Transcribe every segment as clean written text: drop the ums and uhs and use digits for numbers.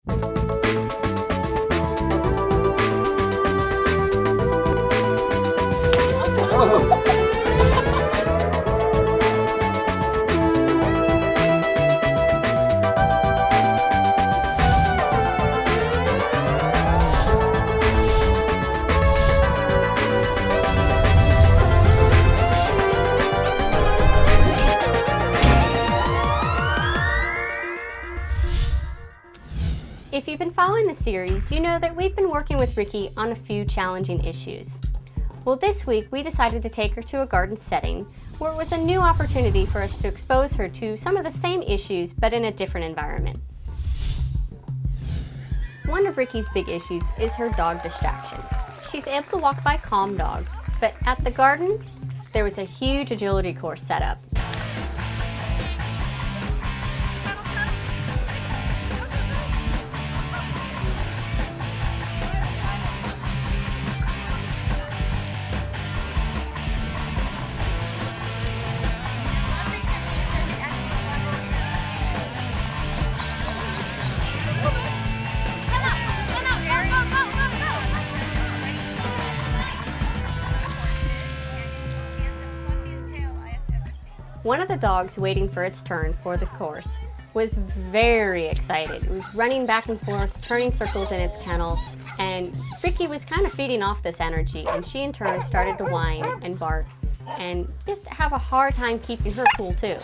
Oh. If you've been following the series, you know that we've been working with Ricky on a few challenging issues. Well, this week we decided to take her to a garden setting where it was a new opportunity for us to expose her to some of the same issues but in a different environment. One of Ricky's big issues is her dog distraction. She's able to walk by calm dogs, but at the garden, there was a huge agility course set up. One of the dogs waiting for its turn for the course was very excited. It was running back and forth, turning circles in its kennel, and Ricky was kind of feeding off this energy, and she in turn started to whine and bark and just have a hard time keeping her cool too.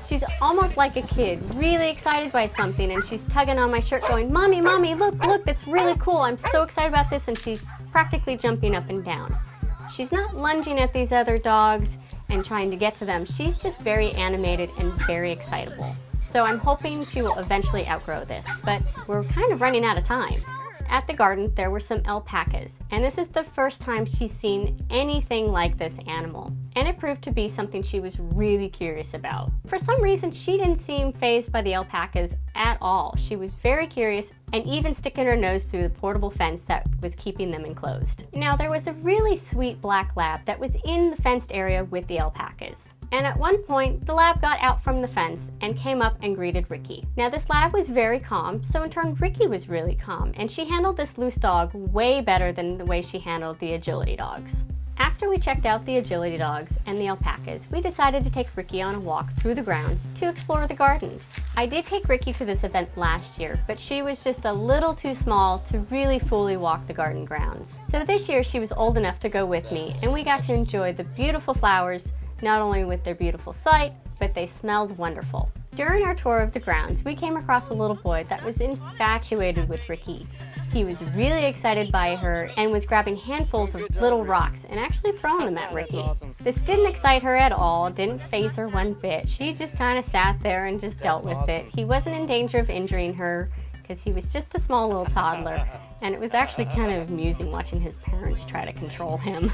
She's almost like a kid, really excited by something, and she's tugging on my shirt going, "Mommy, Mommy, look, that's really cool. I'm so excited about this," and she's practically jumping up and down. She's not lunging at these other dogs and trying to get to them. She's just very animated and very excitable. So I'm hoping she will eventually outgrow this, but we're kind of running out of time. At the garden, there were some alpacas, and this is the first time she's seen anything like this animal, and it proved to be something she was really curious about. For some reason, she didn't seem fazed by the alpacas at all. She was very curious and even sticking her nose through the portable fence that was keeping them enclosed. Now, there was a really sweet black lab that was in the fenced area with the alpacas. And at one point, the lab got out from the fence and came up and greeted Ricky. Now, this lab was very calm, so in turn, Ricky was really calm, and she handled this loose dog way better than the way she handled the agility dogs. After we checked out the agility dogs and the alpacas, we decided to take Ricky on a walk through the grounds to explore the gardens. I did take Ricky to this event last year, but she was just a little too small to really fully walk the garden grounds. So this year, she was old enough to go with me, and we got to enjoy the beautiful flowers, not only with their beautiful sight, but they smelled wonderful. During our tour of the grounds, we came across a little boy that was infatuated with Ricky. He was really excited by her and was grabbing handfuls of little rocks and actually throwing them at Ricky. Awesome. This didn't excite her at all, didn't faze her one bit. She just kind of sat there and just dealt with it. He wasn't in danger of injuring her because he was just a small little toddler, and it was actually kind of amusing watching his parents try to control him.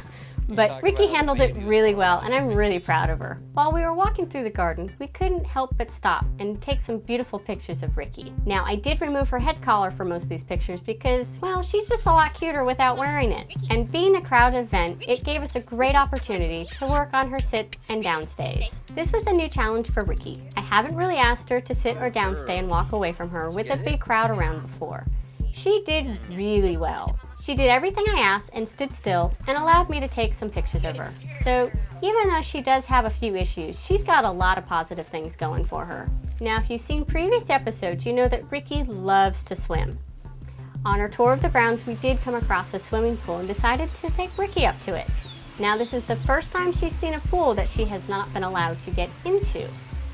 But Ricky handled it really well, and I'm really proud of her. While we were walking through the garden, we couldn't help but stop and take some beautiful pictures of Ricky. Now, I did remove her head collar for most of these pictures because, well, she's just a lot cuter without wearing it. And being a crowded event, it gave us a great opportunity to work on her sit and down stays. This was a new challenge for Ricky. I haven't really asked her to sit or down stay and walk away from her with a big crowd around before. She did really well. She did everything I asked and stood still and allowed me to take some pictures of her. So even though she does have a few issues, she's got a lot of positive things going for her. Now, if you've seen previous episodes, you know that Ricky loves to swim. On our tour of the grounds, we did come across a swimming pool and decided to take Ricky up to it. Now, this is the first time she's seen a pool that she has not been allowed to get into.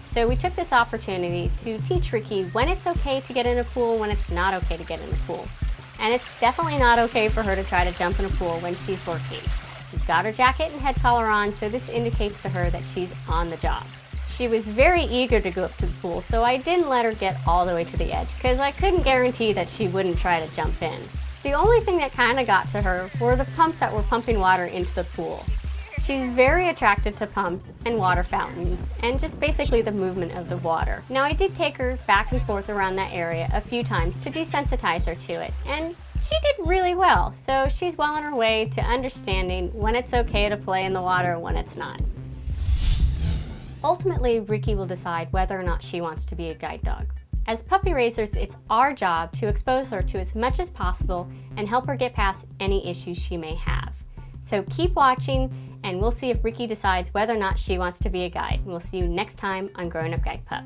So we took this opportunity to teach Ricky when it's okay to get in a pool, when it's not okay to get in the pool. And it's definitely not okay for her to try to jump in a pool when she's working. She's got her jacket and head collar on, so this indicates to her that she's on the job. She was very eager to go up to the pool, so I didn't let her get all the way to the edge because I couldn't guarantee that she wouldn't try to jump in. The only thing that kind of got to her were the pumps that were pumping water into the pool. She's very attracted to pumps and water fountains and just basically the movement of the water. Now, I did take her back and forth around that area a few times to desensitize her to it, and she did really well. So she's well on her way to understanding when it's okay to play in the water and when it's not. Ultimately, Ricky will decide whether or not she wants to be a guide dog. As puppy raisers, it's our job to expose her to as much as possible and help her get past any issues she may have. So keep watching, and we'll see if Ricky decides whether or not she wants to be a guide. We'll see you next time on Growing Up Guide Pup.